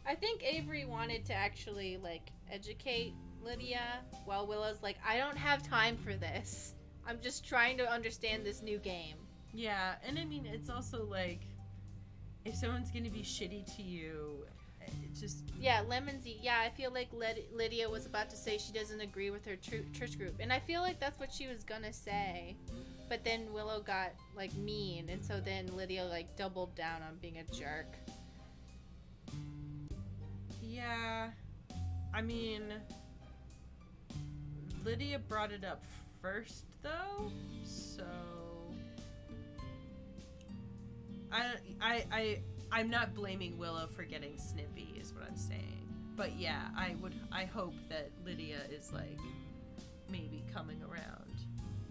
I think Avery wanted to actually, like, educate Lydia, while Willow's like, I don't have time for this. I'm just trying to understand this new game. Yeah, and I mean, it's also like, if someone's gonna be shitty to you, it just... Yeah, I feel like Lydia was about to say she doesn't agree with her church group. And I feel like that's what she was gonna say. But then Willow got, like, mean. And so then Lydia, like, doubled down on being a jerk. Yeah. I mean, Lydia brought it up first, though. So... I'm not blaming Willow for getting snippy, is what I'm saying. But yeah, I hope that Lydia is, like, maybe coming around.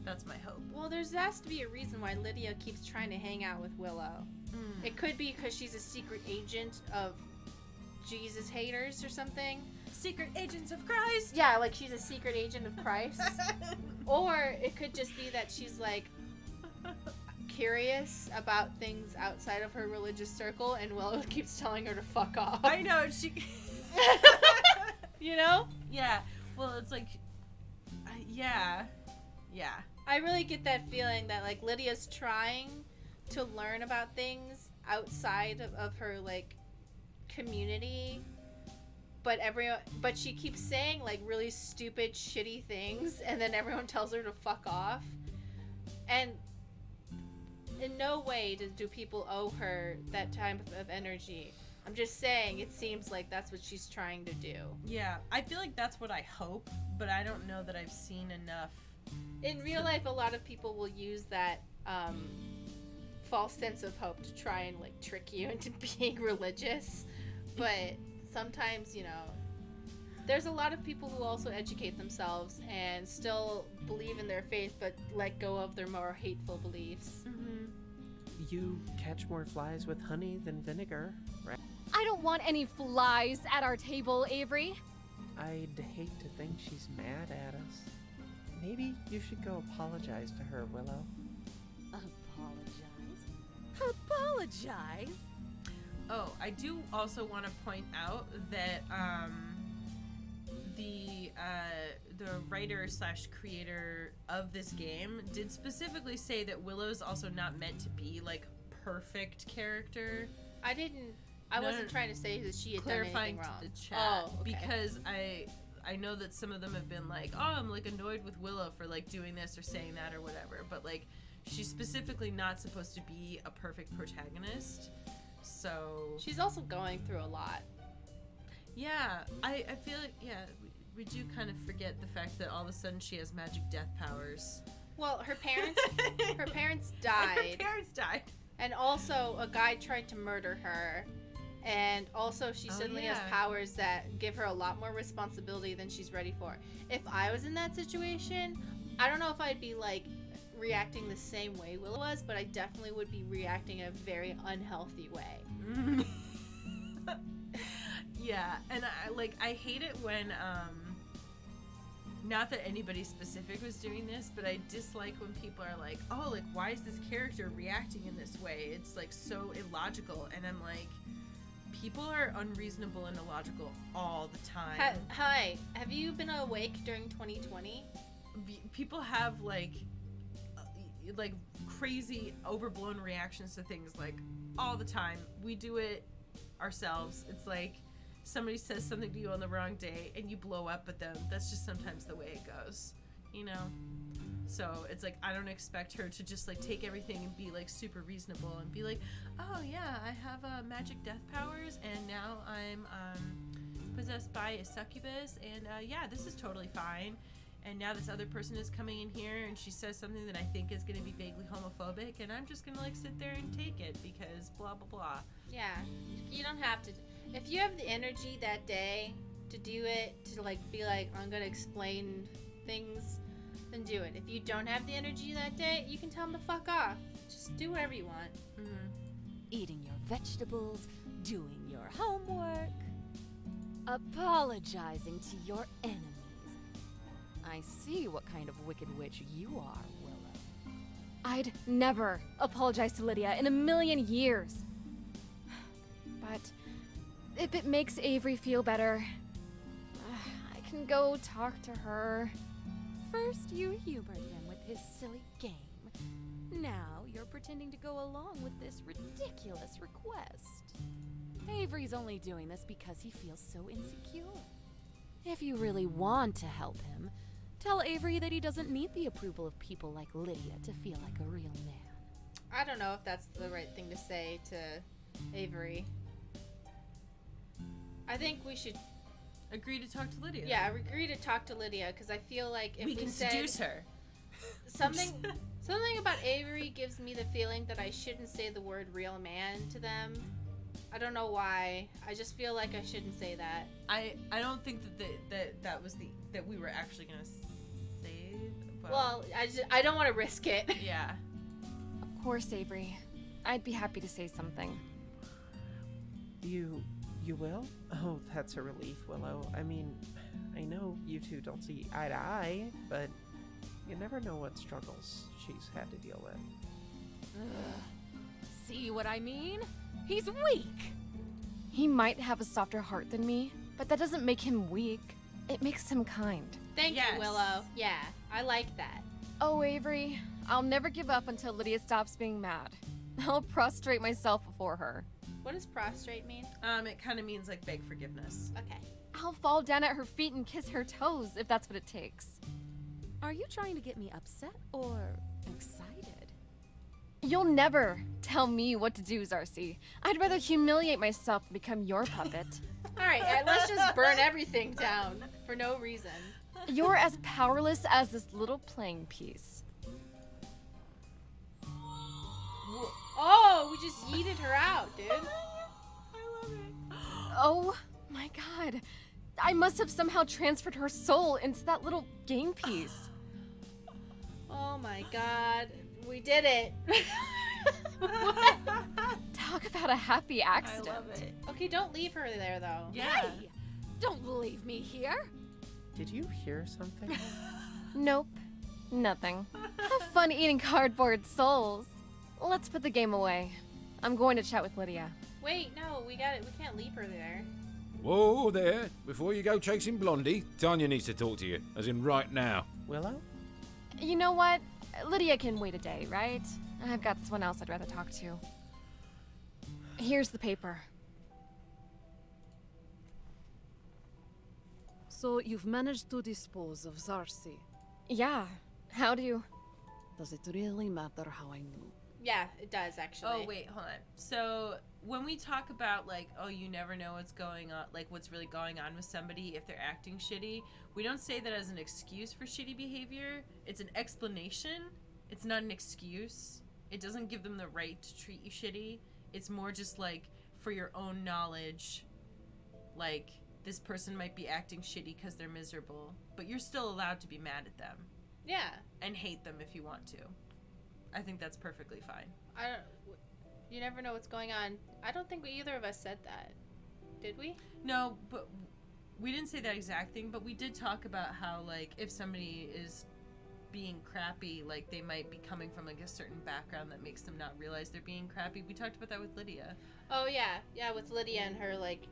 That's my hope. Well, there has to be a reason why Lydia keeps trying to hang out with Willow. It could be because she's a secret agent of Jesus haters or something. Secret agents of Christ! Yeah, like she's a secret agent of Christ. Or it could just be that she's, like, curious about things outside of her religious circle, and Willow keeps telling her to fuck off. I know, she... You know? Yeah. Well, it's like... yeah. Yeah. I really get that feeling that, like, Lydia's trying to learn about things outside of her, like, community, but she keeps saying, like, really stupid, shitty things, and then everyone tells her to fuck off. And in no way do people owe her that type of energy. I'm just saying, it seems like that's what she's trying to do. Yeah, I feel like that's what I hope, but I don't know that I've seen enough. In real life, a lot of people will use that false sense of hope to try and, like, trick you into being religious. But sometimes, you know, there's a lot of people who also educate themselves and still believe in their faith, but let go of their more hateful beliefs. Mm-hmm. You catch more flies with honey than vinegar, right? I don't want any flies at our table, Avery. I'd hate to think she's mad at us. Maybe you should go apologize to her, Willow. Apologize? Oh, I do also want to point out that the writer/creator of this game did specifically say that Willow's also not meant to be, like, perfect character. I wasn't trying to say that she had done anything wrong. To the chat, oh, okay. Because I know that some of them have been like, oh, I'm, like, annoyed with Willow for, like, doing this or saying that or whatever, but, like, she's specifically not supposed to be a perfect protagonist, so... She's also going through a lot. Yeah, I feel like, yeah, we do kind of forget the fact that all of a sudden she has magic death powers. Well, her parents died. Her parents died. And also, a guy tried to murder her. And also, she suddenly has powers that give her a lot more responsibility than she's ready for. If I was in that situation, I don't know if I'd be, like, reacting the same way Willow was, but I definitely would be reacting in a very unhealthy way. Yeah, and I hate it when, not that anybody specific was doing this, but I dislike when people are like, oh, like, why is this character reacting in this way? It's, like, so illogical, and I'm like, people are unreasonable and illogical all the time. Hi, have you been awake during 2020? People have, like crazy overblown reactions to things, like, all the time. We do it ourselves. It's like somebody says something to you on the wrong day and you blow up at them. That's just sometimes the way it goes, you know? So it's like, I don't expect her to just, like, take everything and be, like, super reasonable and be like, oh yeah, I have magic death powers and now I'm possessed by a succubus and yeah, this is totally fine. And now this other person is coming in here and she says something that I think is going to be vaguely homophobic, and I'm just going to, like, sit there and take it because blah, blah, blah. Yeah, you don't have to. If you have the energy that day to do it, to, like, be like, I'm going to explain things, then do it. If you don't have the energy that day, you can tell them to fuck off. Just do whatever you want. Mm-hmm. Eating your vegetables, doing your homework, apologizing to your enemies. I see what kind of wicked witch you are, Willow. I'd never apologize to Lydia in a million years. But if it makes Avery feel better, I can go talk to her. First, you humored him with his silly game. Now, you're pretending to go along with this ridiculous request. Avery's only doing this because he feels so insecure. If you really want to help him, tell Avery that he doesn't need the approval of people like Lydia to feel like a real man. I don't know if that's the right thing to say to Avery. I think we should, Agree to talk to Lydia. yeah, agree to talk to Lydia, because I feel like if we we can said seduce her. something about Avery gives me the feeling that I shouldn't say the word real man to them. I don't know why. I just feel like I shouldn't say that. I don't think that was that we were actually gonna say. Well, I don't want to risk it. Yeah. Of course, Avery. I'd be happy to say something. You will? Oh, that's a relief, Willow. I mean, I know you two don't see eye to eye, but you never know what struggles she's had to deal with. See what I mean? He's weak! He might have a softer heart than me, but that doesn't make him weak. It makes him kind. Thank Yes. you, Willow. Yeah, I like that. Oh, Avery, I'll never give up until Lydia stops being mad. I'll prostrate myself before her. What does prostrate mean? It kind of means like beg forgiveness. Okay. I'll fall down at her feet and kiss her toes if that's what it takes. Are you trying to get me upset or excited? You'll never tell me what to do, Zarcy. I'd rather humiliate myself than become your puppet. All right, let's just burn everything down for no reason. You're as powerless as this little playing piece. Oh, we just yeeted her out, dude. I love it. Oh my god. I must have somehow transferred her soul into that little game piece. Oh my god. We did it. Talk about a happy I accident. love it. Okay, don't leave her there, though. Yeah. Hey! Don't leave me here! Did you hear something? Nope. Nothing. Have fun eating cardboard souls. Let's put the game away. I'm going to chat with Lydia. Wait, no, we got it. We can't leave her there. Whoa there. Before you go chasing Blondie, Tanya needs to talk to you, as in right now. Willow? You know what? Lydia can wait a day, right? I've got someone else I'd rather talk to. Here's the paper. So you've managed to dispose of Zarcy. Yeah. How do you... Does it really matter how I knew? Yeah, it does, actually. Oh wait, hold on. So when we talk about like, oh, you never know what's going on, like what's really going on with somebody if they're acting shitty, we don't say that as an excuse for shitty behavior. It's an explanation. It's not an excuse. It doesn't give them the right to treat you shitty. It's more just like for your own knowledge, like this person might be acting shitty because they're miserable, but you're still allowed to be mad at them Yeah. and hate them if you want to. I think that's perfectly fine. You never know what's going on. I don't think either of us said that. Did we? No, but we didn't say that exact thing, but we did talk about how, like, if somebody is being crappy, like, they might be coming from, like, a certain background that makes them not realize they're being crappy. We talked about that with Lydia. Oh, yeah. Yeah, with Lydia and her, like,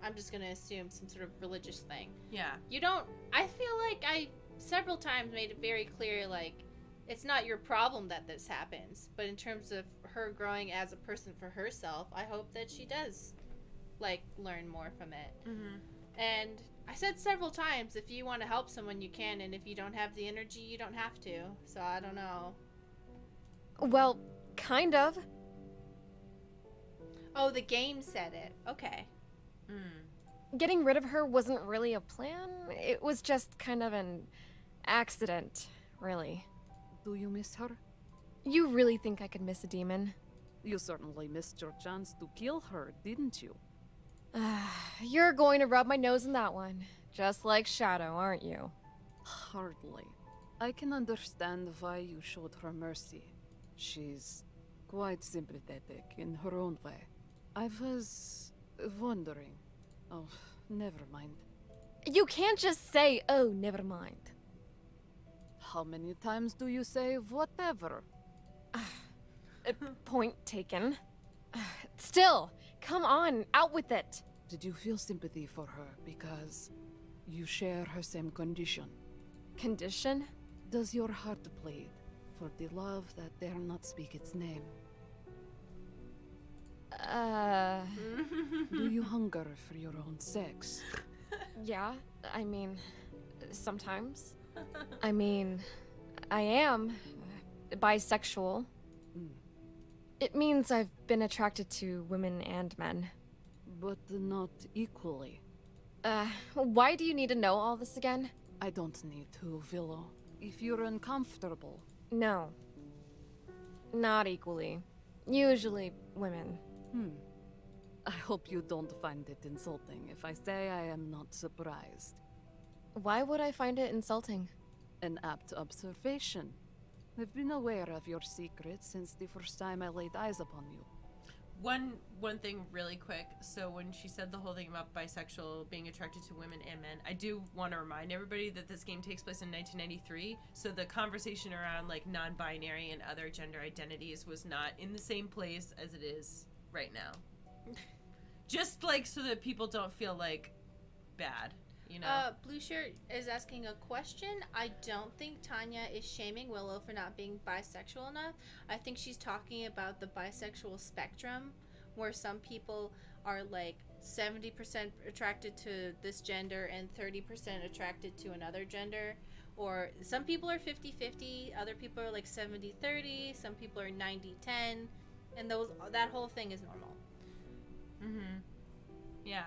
I'm just going to assume some sort of religious thing. Yeah. You don't... I feel like I several times made it very clear, like, it's not your problem that this happens, but in terms of her growing as a person for herself, I hope that she does, like, learn more from it. Mm-hmm. And I said several times, if you want to help someone, you can, and if you don't have the energy, you don't have to. So I don't know. Well, kind of. Oh, the game said it. Okay. Getting rid of her wasn't really a plan. It was just kind of an accident, really. Do you miss her? You really think I could miss a demon? You certainly missed your chance to kill her, didn't you? You're going to rub my nose in that one. Just like Shadow, aren't you? Hardly. I can understand why you showed her mercy. She's quite sympathetic in her own way. I was wondering. Oh, never mind. You can't just say, oh, never mind. How many times do you say whatever? Point taken. Still, come on, out with it. Did you feel sympathy for her because you share her same condition? Condition? Does your heart bleed for the love that dare not speak its name? Do you hunger for your own sex? Yeah, I mean, sometimes. I mean, I am bisexual. Mm. It means I've been attracted to women and men. But not equally. Why do you need to know all this again? I don't need to, Willow. If you're uncomfortable, No. Not equally. Usually women. I hope you don't find it insulting if I say I am not surprised. Why would I find it insulting? An apt observation. I've been aware of your secrets since the first time I laid eyes upon you. One thing really quick. So when she said the whole thing about bisexual being attracted to women and men, I do want to remind everybody that this game takes place in 1993. So the conversation around like non-binary and other gender identities was not in the same place as it is right now. Just like so that people don't feel like bad, you know. Blue Shirt is asking a question. I don't think Tanya is shaming Willow for not being bisexual enough. I think she's talking about the bisexual spectrum, where some people are like 70% attracted to this gender and 30% attracted to another gender. Or some people are 50-50, other people are like 70-30, some people are 90-10, and that whole thing is normal. Yeah.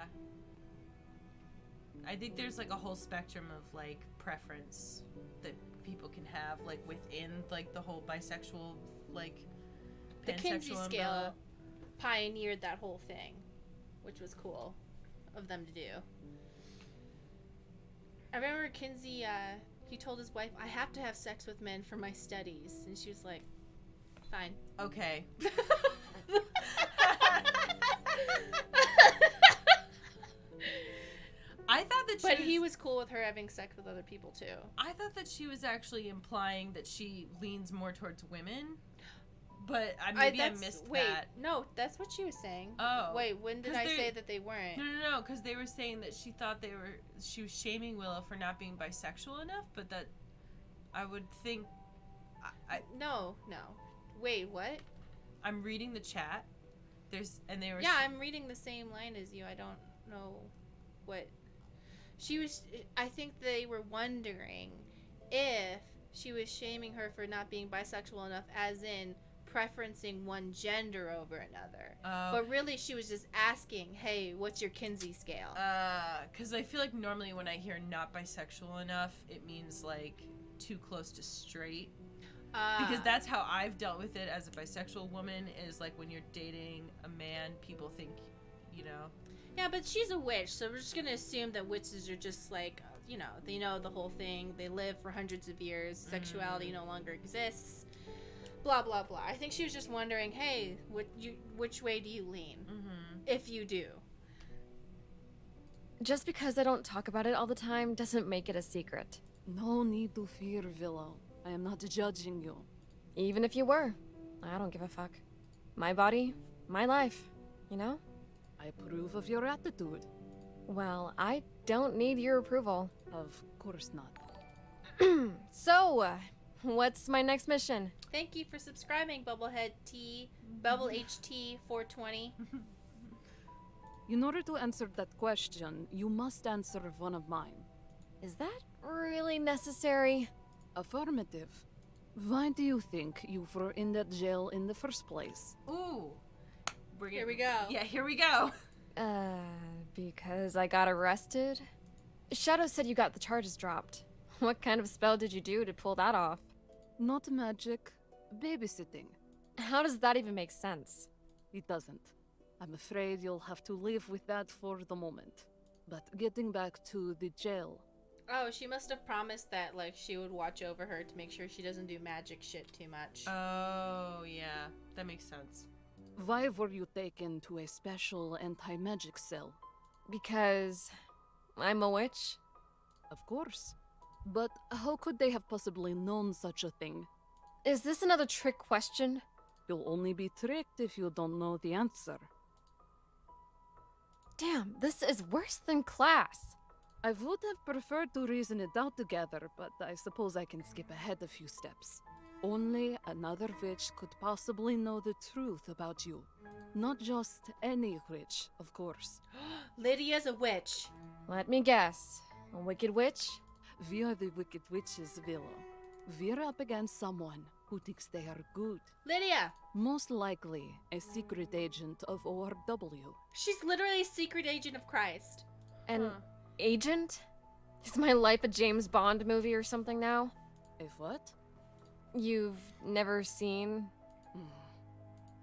I think there's like a whole spectrum of like preference that people can have like within like the whole bisexual like The Kinsey pansexual scale umbrella. pioneered that whole thing, which was cool of them to do. I remember Kinsey, he told his wife, I have to have sex with men for my studies. And she was like, fine. Okay. I thought that But he was cool with her having sex with other people too. I thought that she was actually implying that she leans more towards women. But I missed that. No, that's what she was saying. Oh. Wait, when did 'Cause I they- say that they weren't? No, because they were saying that she thought she was shaming Willow for not being bisexual enough, but that I would think, No. Wait, what? I'm reading the chat. They were. Yeah, I'm reading the same line as you. I don't know what. I think they were wondering if she was shaming her for not being bisexual enough, as in preferencing one gender over another. But really, she was just asking, hey, what's your Kinsey scale? Because I feel like normally when I hear not bisexual enough, it means like too close to straight. Because that's how I've dealt with it as a bisexual woman, is like when you're dating a man, people think, you know. Yeah, but she's a witch, so we're just going to assume that witches are just like, they know the whole thing. They live for hundreds of years. Sexuality no longer exists. Blah, blah, blah. I think she was just wondering, hey, which way do you lean? If you do. Just because I don't talk about it all the time doesn't make it a secret. No need to fear, Willow. I am not judging you. Even if you were, I don't give a fuck. My body, my life, you know? I approve of your attitude. Well, I don't need your approval. Of course not. So, what's my next mission? Thank you for subscribing, Bubblehead T, Bubble HT 420. In order to answer that question, you must answer one of mine. Is that really necessary? Affirmative. Why do you think you were in that jail in the first place? Ooh. Here we go. Yeah, here we go. Because I got arrested? Shadow said you got the charges dropped. What kind of spell did you do to pull that off? Not magic, babysitting. How does that even make sense? It doesn't. I'm afraid you'll have to live with that for the moment. But getting back to the jail. Oh, she must have promised that, like, she would watch over her to make sure she doesn't do magic shit too much. Oh, yeah. That makes sense. Why were you taken to a special anti-magic cell? Because I'm a witch? Of course. But how could they have possibly known such a thing? Is this another trick question? You'll only be tricked if you don't know the answer. Damn, this is worse than class. I would have preferred to reason it out together, but I suppose I can skip ahead a few steps. Only another witch could possibly know the truth about you. Not just any witch, of course. Lydia's a witch. Let me guess. A wicked witch? We are the wicked witches, Willow. We're up against someone who thinks they are good. Lydia! Most likely a secret agent of ORW. She's literally a secret agent of Christ. An agent? Is my life a James Bond movie or something now? A what? You've never seen?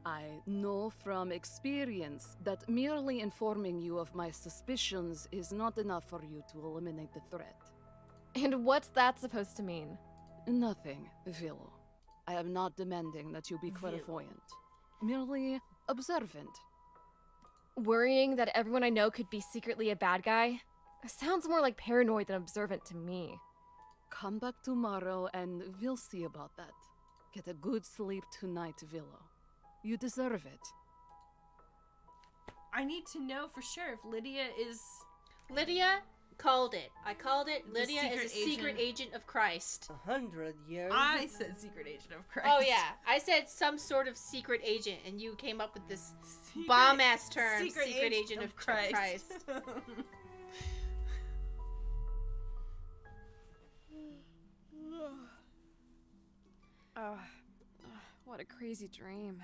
I know from experience that merely informing you of my suspicions is not enough for you to eliminate the threat. And what's that supposed to mean? Nothing, Willow. I am not demanding that you be clairvoyant. Merely observant. Worrying that everyone I know could be secretly a bad guy? Sounds more like paranoid than observant to me. Come back tomorrow and we'll see about that. Get a good sleep tonight, Willow. You deserve it. I need to know for sure if Lydia is... Lydia called it. I called it. The Lydia is a secret secret agent of Christ. 100 years. I said secret agent of Christ. Oh yeah, I said some sort of secret agent, and you came up with this Secret- bomb-ass term, secret agent of Christ. What a crazy dream.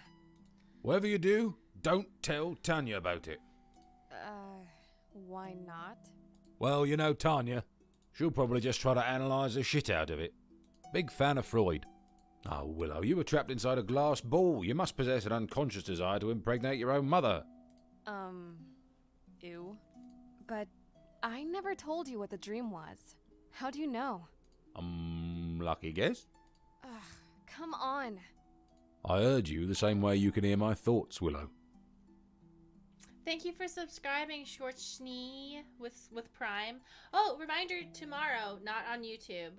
Whatever you do, don't tell Tanya about it. Why not? Well, you know Tanya. She'll probably just try to analyse the shit out of it. Big fan of Freud. Oh, Willow, you were trapped inside a glass ball. You must possess an unconscious desire to impregnate your own mother. Ew. But I never told you what the dream was. How do you know? Lucky guess. Ugh, come on. I heard you the same way you can hear my thoughts, Willow. Thank you for subscribing, Short Schnee with Prime. Oh, reminder, tomorrow, not on YouTube,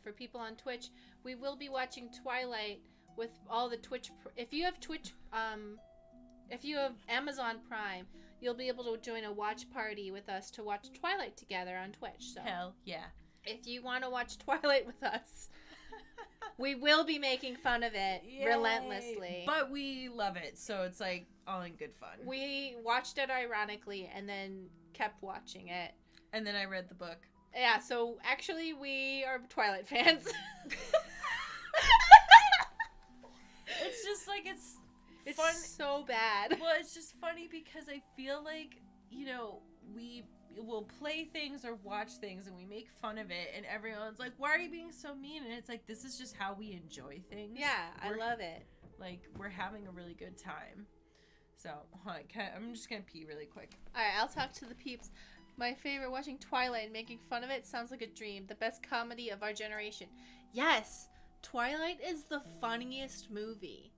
for people on Twitch, we will be watching Twilight with all the Twitch. If you have Twitch, if you have Amazon Prime, you'll be able to join a watch party with us to watch Twilight together on Twitch. So Hell yeah. if you want to watch Twilight with us, we will be making fun of it Yay. relentlessly. But we love it, so it's like all in good fun. We watched it ironically and then kept watching it. And then I read the book. Yeah, so actually we are Twilight fans. It's just like it's It's so bad. Well, it's just funny because I feel like, you know, we will play things or watch things and we make fun of it and everyone's like, why are you being so mean? And it's like, this is just how we enjoy things. Yeah, I love it. Like, we're having a really good time. So, I'm just gonna pee really quick. Alright, I'll talk to the peeps. My favorite, watching Twilight and making fun of it sounds like a dream. The best comedy of our generation. Yes, Twilight is the funniest movie.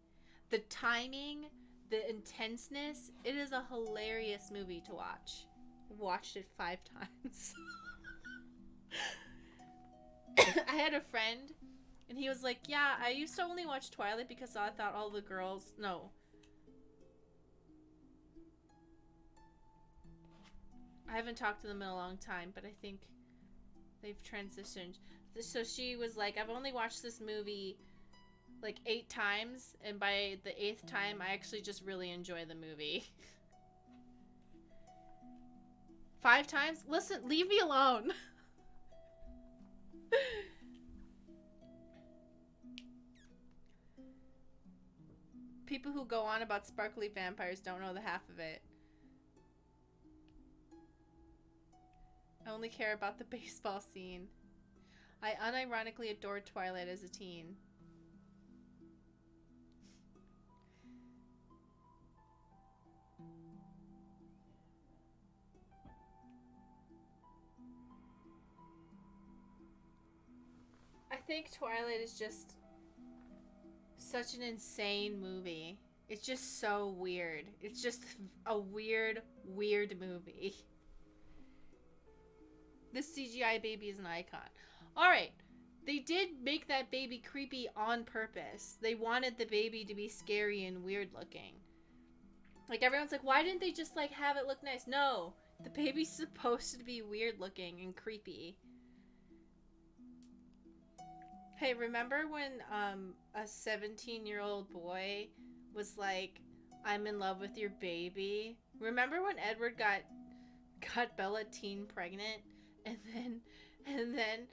The timing, the intenseness, it is a hilarious movie to watch. I've watched it 5 times. I had a friend, and he was like, yeah, I used to only watch Twilight because I thought all the girls... No. I haven't talked to them in a long time, but I think they've transitioned. So she was like, I've only watched this movie like 8 times, and by the 8th time, I actually just really enjoy the movie. 5 times? Listen, leave me alone. People who go on about sparkly vampires don't know the half of it. I only care about the baseball scene. I unironically adored Twilight as a teen. I think Twilight is just such an insane movie. It's just so weird. It's just a weird, weird movie. This CGI baby is an icon. Alright, they did make that baby creepy on purpose. They wanted the baby to be scary and weird looking. Like, everyone's like, why didn't they just, like, have it look nice? No, the baby's supposed to be weird looking and creepy. Hey, remember when a 17-year-old boy was like, I'm in love with your baby? Remember when Edward got Bella teen pregnant, and then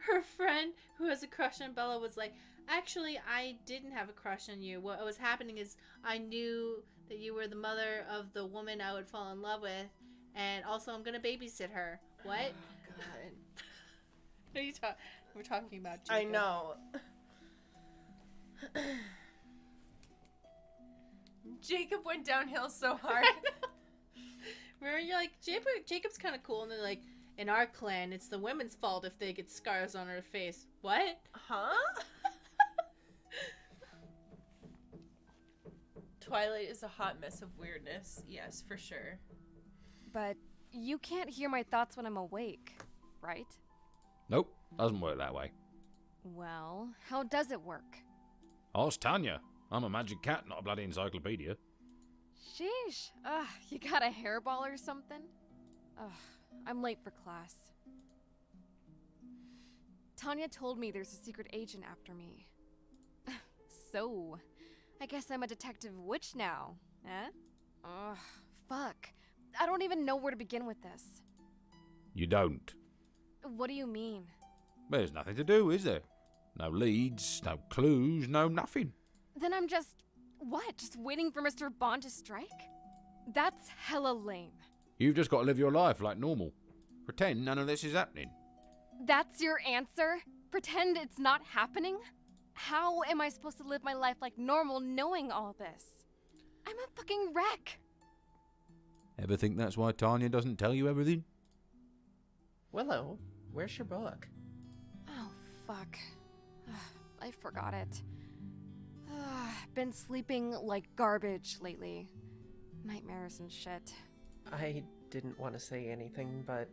her friend who has a crush on Bella was like, actually, I didn't have a crush on you. What was happening is I knew that you were the mother of the woman I would fall in love with, and also I'm gonna babysit her. What? Oh, God. What are you talking? We're talking about Jacob. I know. Jacob went downhill so hard. Where you're like, Jacob's kind of cool, and they're like, in our clan, it's the women's fault if they get scars on her face. What? Huh? Twilight is a hot mess of weirdness. Yes, for sure. But you can't hear my thoughts when I'm awake, right? Nope, doesn't work that way. Well, how does it work? Ask Tanya. I'm a magic cat, not a bloody encyclopedia. Sheesh. Ugh, you got a hairball or something? Ugh, I'm late for class. Tanya told me there's a secret agent after me. So, I guess I'm a detective witch now, eh? Ugh, fuck. I don't even know where to begin with this. You don't. What do you mean? There's nothing to do, is there? No leads, no clues, no nothing. Then I'm just... what? Just waiting for Mr. Bond to strike? That's hella lame. You've just got to live your life like normal. Pretend none of this is happening. That's your answer? Pretend it's not happening? How am I supposed to live my life like normal knowing all this? I'm a fucking wreck. Ever think that's why Tanya doesn't tell you everything? Willow, where's your book? Oh, fuck. I forgot it. Been sleeping like garbage lately. Nightmares and shit. I didn't want to say anything, but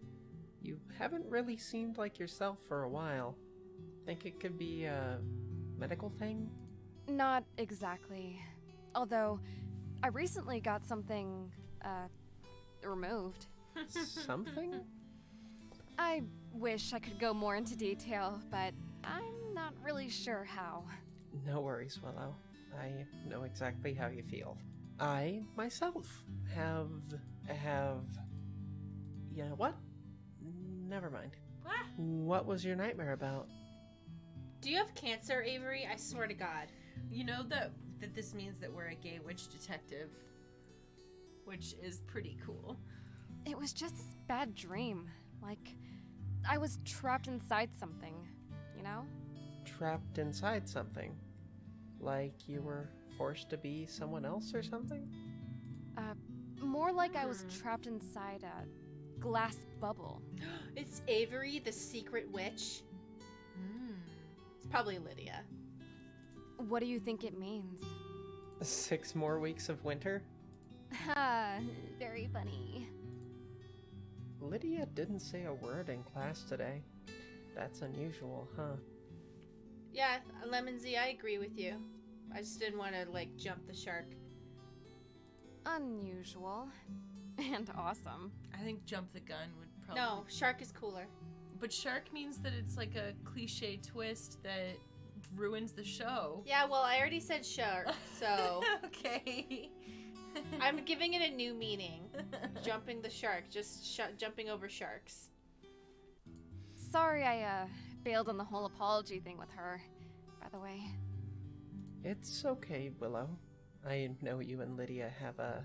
you haven't really seemed like yourself for a while. Think it could be a medical thing? Not exactly. Although, I recently got something, removed. Something? I wish I could go more into detail, but I'm not really sure how. No worries, Willow. I know exactly how you feel. I, myself, have... You know what? Never mind. What? What was your nightmare about? Do you have cancer, Avery? I swear to God. You know that this means that we're a gay witch detective, which is pretty cool. It was just this bad dream. Like, I was trapped inside something, you know? Trapped inside something? Like you were forced to be someone else or something? More like I was trapped inside a glass bubble. It's Avery, the secret witch. It's probably Lydia. What do you think it means? 6 more weeks of winter? Ha, very funny. Lydia didn't say a word in class today. That's unusual, huh? Yeah, Lemonsy, I agree with you. I just didn't want to, like, jump the shark. Unusual. And awesome. I think jump the gun would probably... No, shark is cooler. But shark means that it's like a cliche twist that ruins the show. Yeah, well, I already said shark, so... Okay. I'm giving it a new meaning. Jumping the shark, just jumping over sharks. Sorry I, bailed on the whole apology thing with her, by the way. It's okay, Willow. I know you and Lydia have a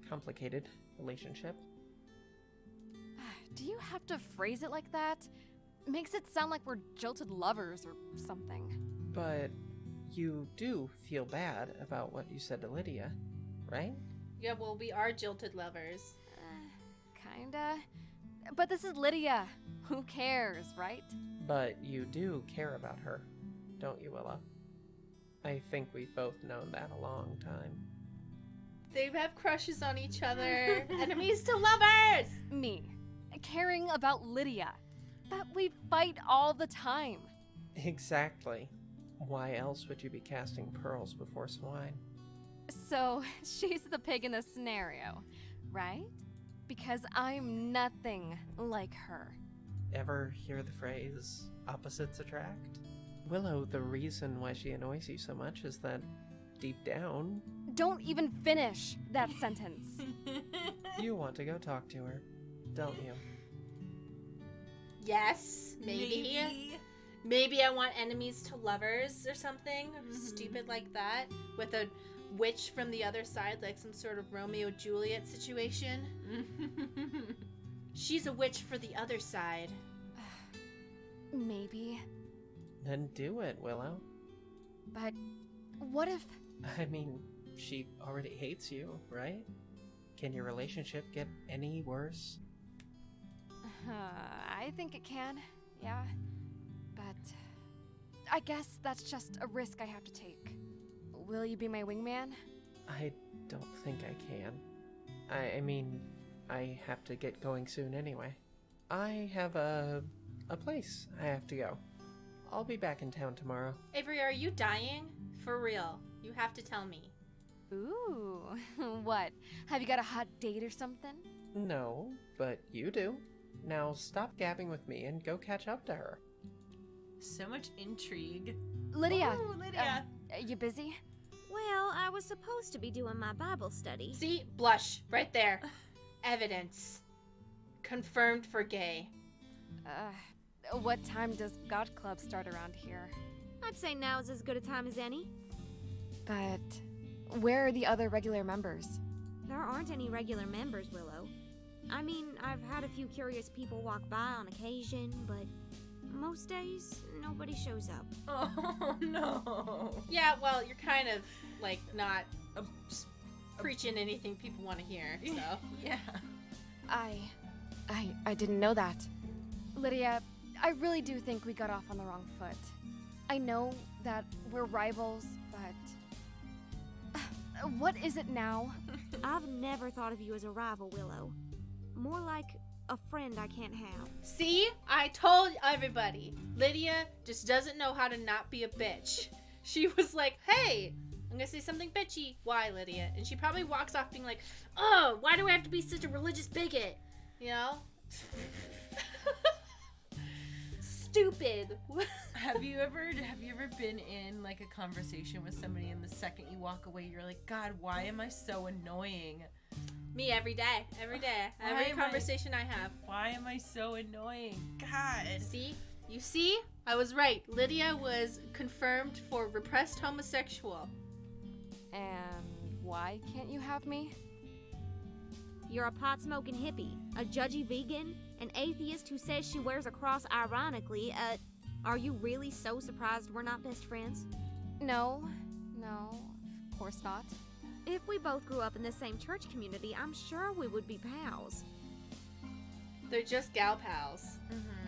complicated relationship. Do you have to phrase it like that? Makes it sound like we're jilted lovers or something. But you do feel bad about what you said to Lydia, right? Yeah, well, we are jilted lovers. Kinda. But this is Lydia. Who cares, right? But you do care about her, don't you, Willow? I think we've both known that a long time. They have crushes on each other. Enemies to lovers! Me. Caring about Lydia. But we fight all the time. Exactly. Why else would you be casting pearls before swine? So, she's the pig in the scenario, right? Because I'm nothing like her. Ever hear the phrase, opposites attract? Willow, the reason why she annoys you so much is that, deep down, Don't even finish that sentence. you want to go talk to her, don't you? Yes, maybe. Maybe I want enemies to lovers or something stupid like that, with a witch from the other side, like some sort of Romeo Juliet situation. She's a witch for the other side. Maybe. Then do it, Willow. But what if... I mean, she already hates you, right? Can your relationship get any worse? I think it can, yeah. But I guess that's just a risk I have to take. Will you be my wingman? I don't think I can. I mean, I have to get going soon anyway. I have a place I have to go. I'll be back in town tomorrow. Avery, are you dying? For real. You have to tell me. Ooh, what? Have you got a hot date or something? No, but you do. Now stop gabbing with me and go catch up to her. So much intrigue. Lydia! Ooh, Lydia. You busy? Well, I was supposed to be doing my Bible study. See? Blush. Right there. Evidence. Confirmed for gay. What time does God Club start around here? I'd say now's as good a time as any. But where are the other regular members? There aren't any regular members, Willow. I mean, I've had a few curious people walk by on occasion, but most days, nobody shows up. Oh, no. Yeah, well, you're kind of, like, not preaching anything people want to hear, so. Yeah. I didn't know that. Lydia, I really do think we got off on the wrong foot. I know that we're rivals, but... what is it now? I've never thought of you as a rival, Willow. More like a friend I can't have. See? I told everybody. Lydia just doesn't know how to not be a bitch. She was like, hey, I'm gonna say something bitchy. Why, Lydia? And she probably walks off being like, oh, why do I have to be such a religious bigot? You know? Stupid. Have you ever been in like a conversation with somebody and the second you walk away you're like, God, why am I so annoying? Me every day. Every day. Every conversation I have. Why am I so annoying? God. See? You see? I was right. Lydia was confirmed for repressed homosexual. And why can't you have me? You're a pot-smoking hippie, a judgy vegan, an atheist who says she wears a cross ironically. Are you really so surprised we're not best friends? No, of course not. If we both grew up in the same church community, I'm sure we would be pals. They're just gal pals.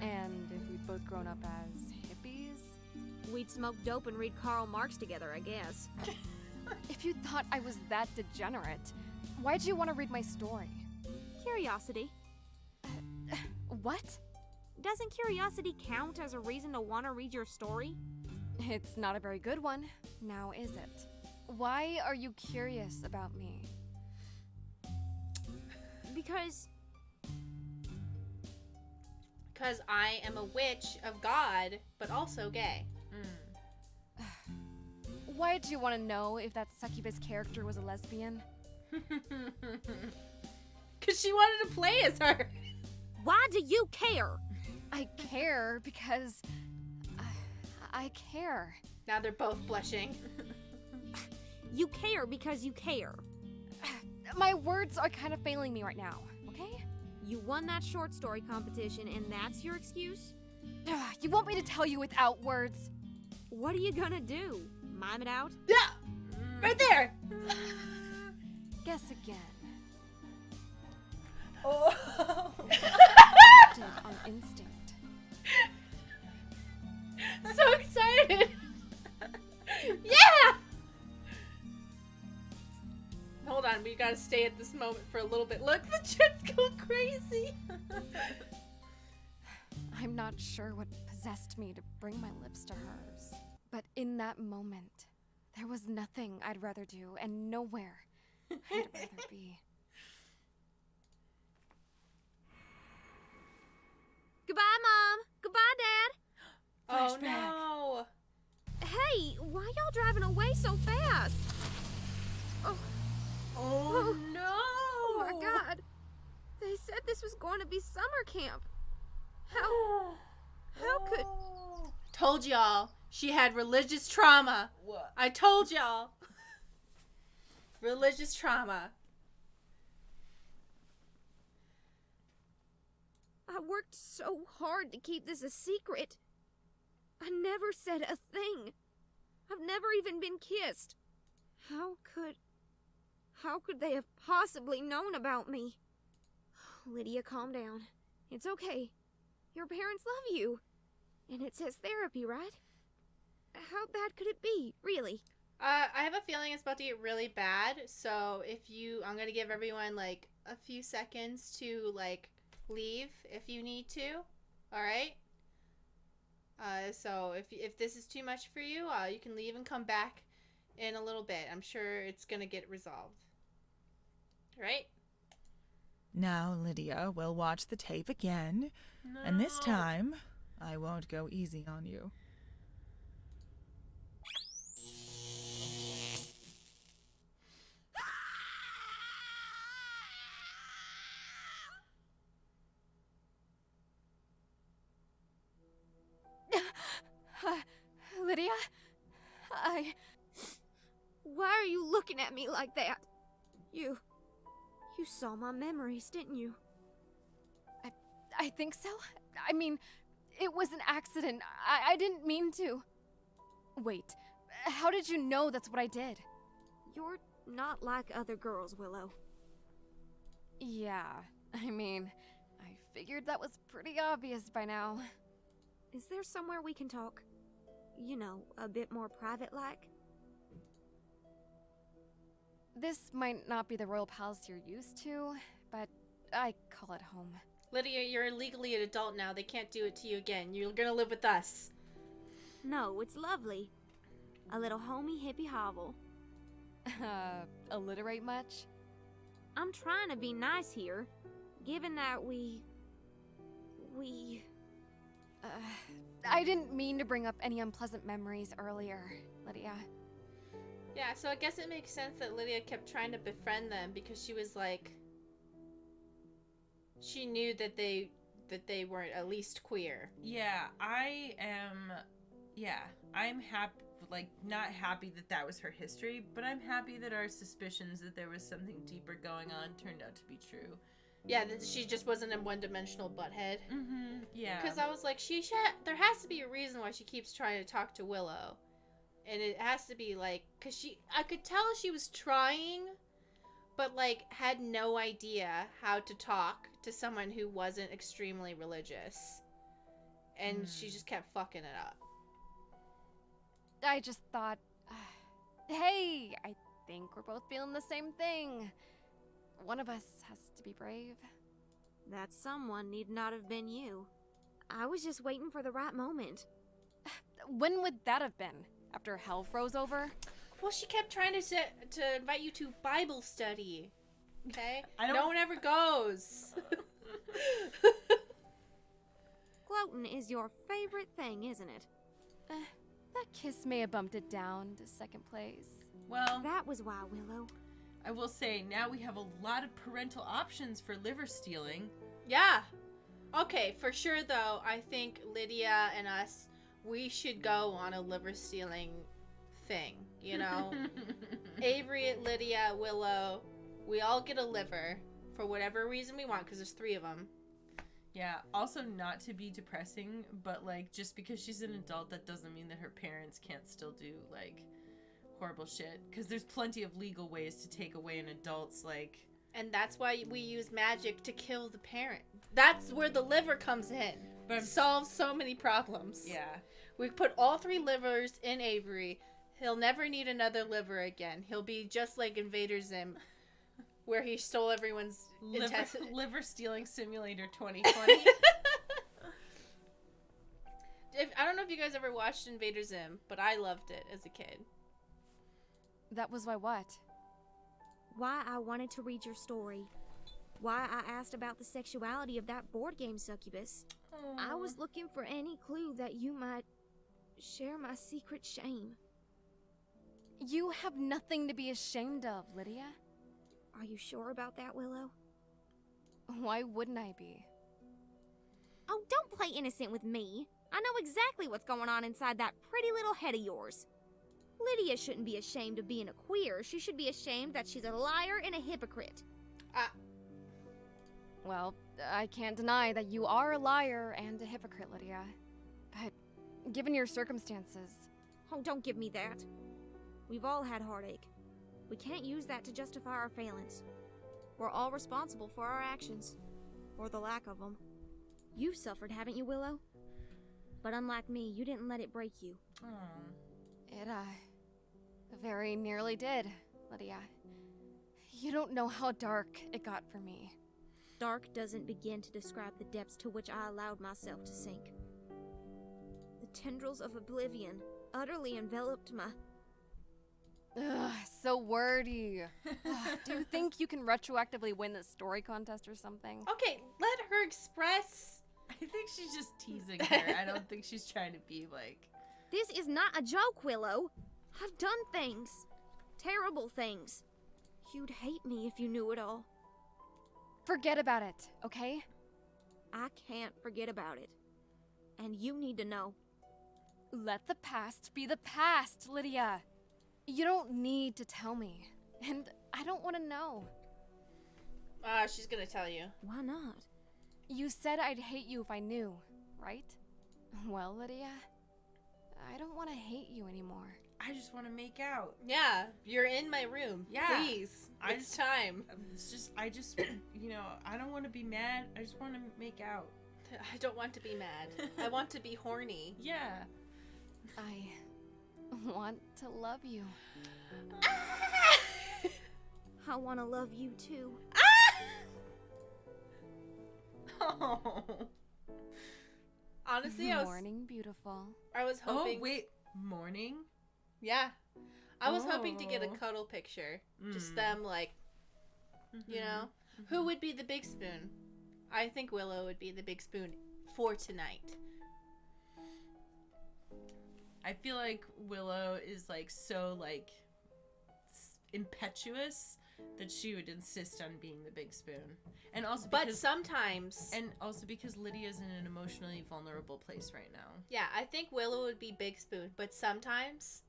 And if we'd both grown up as hippies? We'd smoke dope and read Karl Marx together, I guess. If you thought I was that degenerate, why'd you want to read my story? Curiosity. What? Doesn't curiosity count as a reason to want to read your story? It's not a very good one, now is it? Why are you curious about me? Because I am a witch of God, but also gay. Why'd you want to know if that succubus character was a lesbian? Because she wanted to play as her. why do you care? I care because... I care. Now they're both blushing. You care because you care. My words are kind of failing me right now, okay? You won that short story competition and that's your excuse? You want me to tell you without words? What are you gonna do? Mime it out? Yeah! Right there! Guess again. Oh. Acted on instinct. So excited! Yeah! Hold on, we gotta stay at this moment for a little bit. Look, the chat's going crazy! I'm not sure what possessed me to bring my lips to hers. But in that moment, There was nothing I'd rather do, and nowhere I'd rather be. Goodbye, Mom. Goodbye, Dad. Oh Flashback. no! Hey, why y'all driving away so fast? Oh no! Oh my God. They said this was going to be summer camp. How could... Told y'all she had religious trauma. What? I told y'all. Religious trauma. I worked so hard to keep this a secret. I never said a thing. I've never even been kissed. How could they have possibly known about me? Lydia, calm down. It's okay. Your parents love you. And it says therapy, right? How bad could it be, really? I have a feeling it's about to get really bad. So I'm gonna give everyone like a few seconds to like leave if you need to. All right. So if this is too much for you, you can leave and come back in a little bit. I'm sure it's gonna get resolved. Right? Now, Lydia, we'll watch the tape again. No. And this time, I won't go easy on you. Lydia? Why are you looking at me like that? You saw my memories, didn't you? I think so. I mean, it was an accident. I didn't mean to. Wait, how did you know that's what I did? You're not like other girls, Willow. Yeah, I mean, I figured that was pretty obvious by now. Is there somewhere we can talk? You know, a bit more private-like? This might not be the royal palace you're used to, but I call it home. Lydia, you're legally an adult now. They can't do it to you again. You're gonna live with us. No, it's lovely. A little homey hippie hovel. Alliterate much? I'm trying to be nice here, given that we... I didn't mean to bring up any unpleasant memories earlier, Lydia. Yeah, so I guess it makes sense that Lydia kept trying to befriend them because she was like, she knew that they weren't at least queer. Yeah, I'm happy, like, not happy that was her history, but I'm happy that our suspicions that there was something deeper going on turned out to be true. Yeah, that she just wasn't a one-dimensional butthead. Mm-hmm, yeah. Because I was like, there has to be a reason why she keeps trying to talk to Willow. And it has to be like, because I could tell she was trying, but like had no idea how to talk to someone who wasn't extremely religious. And she just kept fucking it up. I just thought, hey, I think we're both feeling the same thing. One of us has to be brave. That someone need not have been you. I was just waiting for the right moment. When would that have been? After hell froze over? Well, she kept trying to invite you to Bible study. Okay? No one ever goes. Gloating is your favorite thing, isn't it? That kiss may have bumped it down to second place. Well, That was why, Willow. I will say, now we have a lot of parental options for liver stealing. Yeah. Okay, for sure though, I think Lydia and us, we should go on a liver stealing thing, you know? Avery, Lydia, Willow, we all get a liver for whatever reason we want, because there's 3 of them. Yeah, also not to be depressing, but like, just because she's an adult, that doesn't mean that her parents can't still do, like, horrible shit. Because there's plenty of legal ways to take away an adult's, like... And that's why we use magic to kill the parent. That's where the liver comes in. But Solves so many problems. yeah. We put all 3 livers in Avery. He'll never need another liver again. He'll be just like Invader Zim, where he stole everyone's intestines. Liver stealing simulator 2020. I don't know if you guys ever watched Invader Zim, but I loved it as a kid. That was why what? Why I wanted to read your story. Why I asked about the sexuality of that board game succubus. I was looking for any clue that you might share my secret shame. You have nothing to be ashamed of, Lydia. Are you sure about that, Willow? Why wouldn't I be? Oh, don't play innocent with me. I know exactly what's going on inside that pretty little head of yours. Lydia shouldn't be ashamed of being a queer. She should be ashamed that she's a liar and a hypocrite. Well, I can't deny that you are a liar and a hypocrite, Lydia. But given your circumstances... Oh, don't give me that. We've all had heartache. We can't use that to justify our failings. We're all responsible for our actions. Or the lack of them. You've suffered, haven't you, Willow? But unlike me, you didn't let it break you. It, very nearly did, Lydia. You don't know how dark it got for me. Dark doesn't begin to describe the depths to which I allowed myself to sink. The tendrils of oblivion utterly enveloped my... Ugh, so wordy. Ugh, do you think you can retroactively win this story contest or something? Okay, let her express. I think she's just teasing her. I don't think she's trying to be like... This is not a joke, Willow. I've done things. Terrible things. You'd hate me if you knew it all. Forget about it, okay? I can't forget about it. And you need to know. Let the past be the past, Lydia. You don't need to tell me. And I don't want to know. She's gonna tell you. Why not? You said I'd hate you if I knew, right? Well, Lydia, I don't want to hate you anymore. I just want to make out. Yeah, you're in my room. Yeah. Please. It's time. I just, you know, I don't want to be mad. I just want to make out. I don't want to be mad. I want to be horny. Yeah. I want to love you. I want to love you too. Oh. Honestly, Morning, beautiful. I was hoping. Oh, wait. Morning? Yeah. I was hoping to get a cuddle picture. Just them, like, you know? Who would be the big spoon? I think Willow would be the big spoon for tonight. I feel like Willow is, like, so, like, impetuous that she would insist on being the big spoon. And also because... But sometimes... And also because Lydia's in an emotionally vulnerable place right now. Yeah, I think Willow would be big spoon, but sometimes...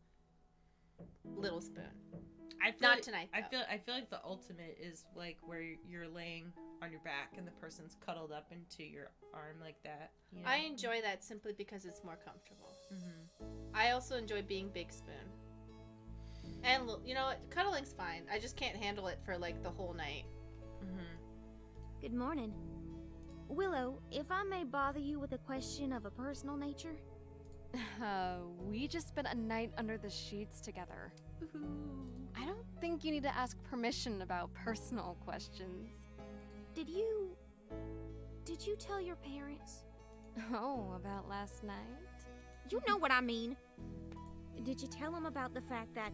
little spoon. I feel Not like, tonight, I though. feel like the ultimate is, like, where you're laying on your back and the person's cuddled up into your arm like that. You know? I enjoy that simply because it's more comfortable. I also enjoy being big spoon. And, you know what? Cuddling's fine. I just can't handle it for, like, the whole night. Good morning. Willow, if I may bother you with a question of a personal nature? We just spent a night under the sheets together. I don't think you need to ask permission about personal questions. Did you tell your parents? Oh, about last night? You know what I mean. Did you tell them about the fact that,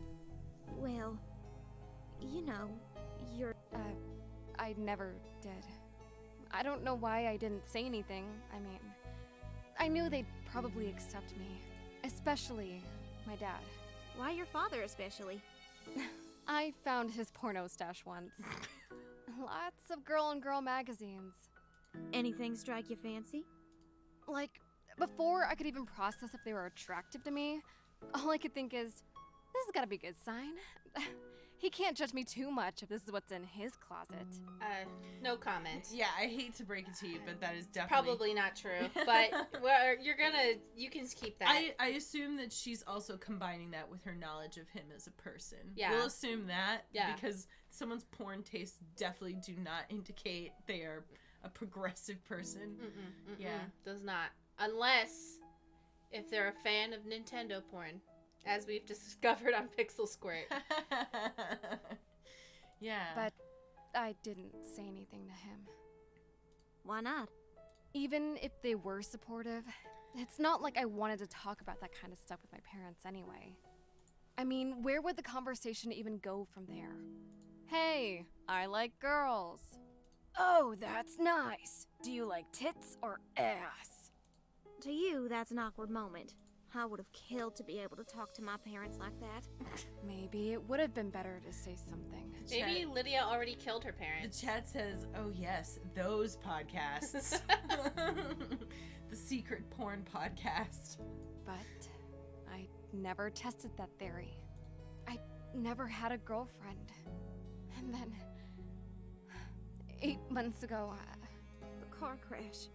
well, you know, you're... I never did. I don't know why I didn't say anything. I mean, I knew they'd probably accept me. Especially my dad. Why your father especially? I found his porno stash once. Lots of girl-on-girl magazines. Anything strike your fancy? Like, before I could even process if they were attractive to me, all I could think is, this has gotta be a good sign. He can't judge me too much if this is what's in his closet. No comment. Yeah, I hate to break it to you, but that is definitely... Probably not true. But, well, you can keep that. I assume that she's also combining that with her knowledge of him as a person. Yeah. We'll assume that. Yeah. Because someone's porn tastes definitely do not indicate they are a progressive person. Yeah. Does not. Unless if they're a fan of Nintendo porn, as we've discovered on Pixel Squirt. Yeah. But I didn't say anything to him. Why not? Even if they were supportive, it's not like I wanted to talk about that kind of stuff with my parents anyway. I mean, where would the conversation even go from there? Hey, I like girls. Oh, that's nice. Do you like tits or ass? To you, that's an awkward moment. I would have killed to be able to talk to my parents like that. Maybe it would have been better to say something. Maybe Lydia already killed her The parents. chat says, oh yes, those podcasts. The secret porn podcast. But I never tested that theory. I never had a girlfriend. And then, 8 months ago, The car crash.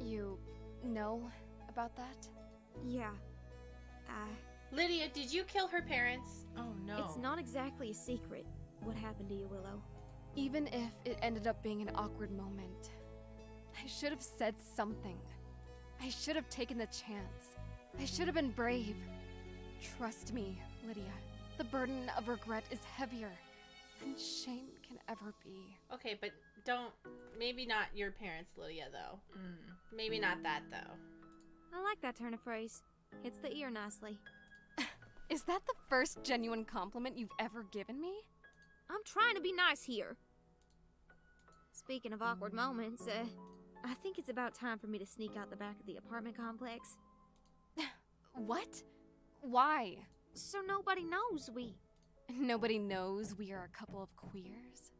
you know about that? Yeah. Lydia, did you kill her parents? Oh no. It's not exactly a secret what happened to you, Willow. Even if it ended up being an awkward moment, I should have said something. I should have taken the chance. I should have been brave. Trust me, Lydia. The burden of regret is heavier than shame can ever be. Okay, but maybe not your parents, Lydia, though. Maybe not that, though. I like that turn of phrase. Hits the ear nicely. Is that the first genuine compliment you've ever given me? I'm trying to be nice here. Speaking of awkward moments, I think it's about time for me to sneak out the back of the apartment complex. What? Why? So nobody knows Nobody knows we are a couple of queers?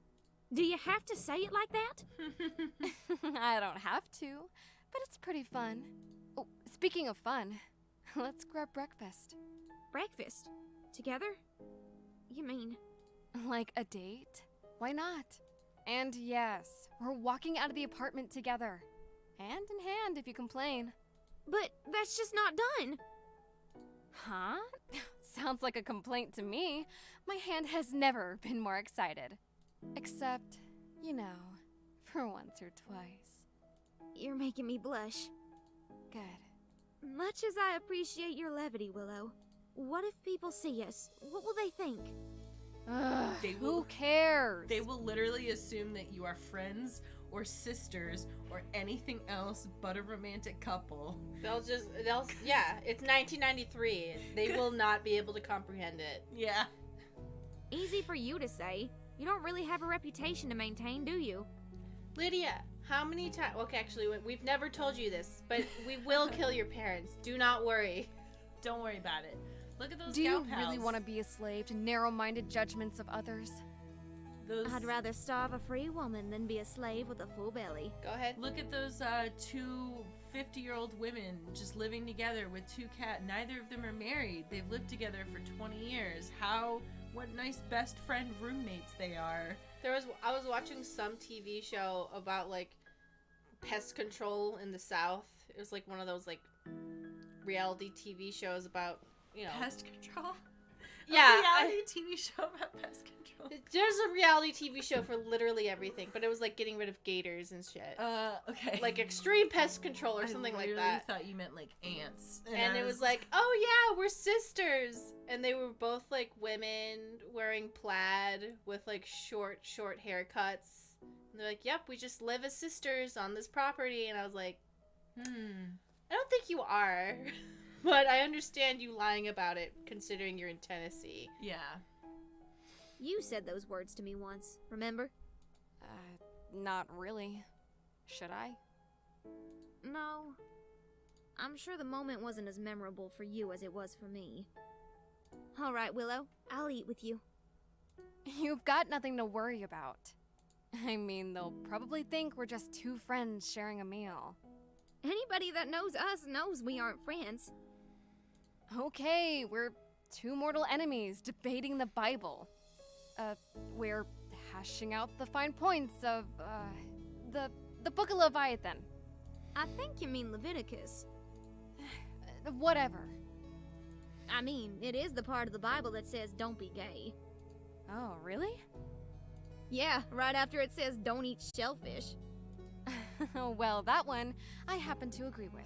Do you have to say it like that? I don't have to, but it's pretty fun. Oh, speaking of fun, let's grab breakfast. Breakfast? Together? You mean... Like a date? Why not? And yes, we're walking out of the apartment together. Hand in hand if you complain. But that's just not done. Huh? Sounds like a complaint to me. My hand has never been more excited. Except, for once or twice. You're making me blush. Good. Much as I appreciate your levity, Willow, what if people see us? What will they think? Ugh, They who will- cares? They will literally assume that you are friends or sisters or anything else but a romantic couple. Yeah, it's 1993. They will not be able to comprehend it. Yeah. Easy for you to say. You don't really have a reputation to maintain, do you? Lydia, how many times... Okay, actually, we've never told you this, but we will kill your parents. Do not worry. Don't worry about it. Look at those Do gal you really pals. want to be a slave to narrow-minded judgments of others? Those... I'd rather starve a free woman than be a slave with a full belly. Go ahead. Look at those two 50-year-old women just living together with 2 cats. Neither of them are married. They've lived together for 20 years. What nice best friend roommates they are. I was watching some TV show about, like, pest control in the South. It was, like, one of those, like, reality TV shows about, Pest control? Yeah, A reality TV show about pest control. There's a reality TV show for literally everything, but it was like getting rid of gators and shit. Okay. Like extreme pest control or something like that. I thought you meant like ants. And it was like, oh yeah, we're sisters. And they were both like women wearing plaid with like short haircuts. And they're like, yep, we just live as sisters on this property. And I was like, I don't think you are. But I understand you lying about it, considering you're in Tennessee. Yeah. You said those words to me once, remember? Not really. Should I? No. I'm sure the moment wasn't as memorable for you as it was for me. All right, Willow, I'll eat with you. You've got nothing to worry about. I mean, they'll probably think we're just 2 friends sharing a meal. Anybody that knows us knows we aren't friends. Okay, we're 2 mortal enemies debating the Bible. We're hashing out the fine points of, the Book of Leviathan. I think you mean Leviticus. Whatever. I mean, it is the part of the Bible that says don't be gay. Oh, really? Yeah, right after it says don't eat shellfish. Well, that one I happen to agree with.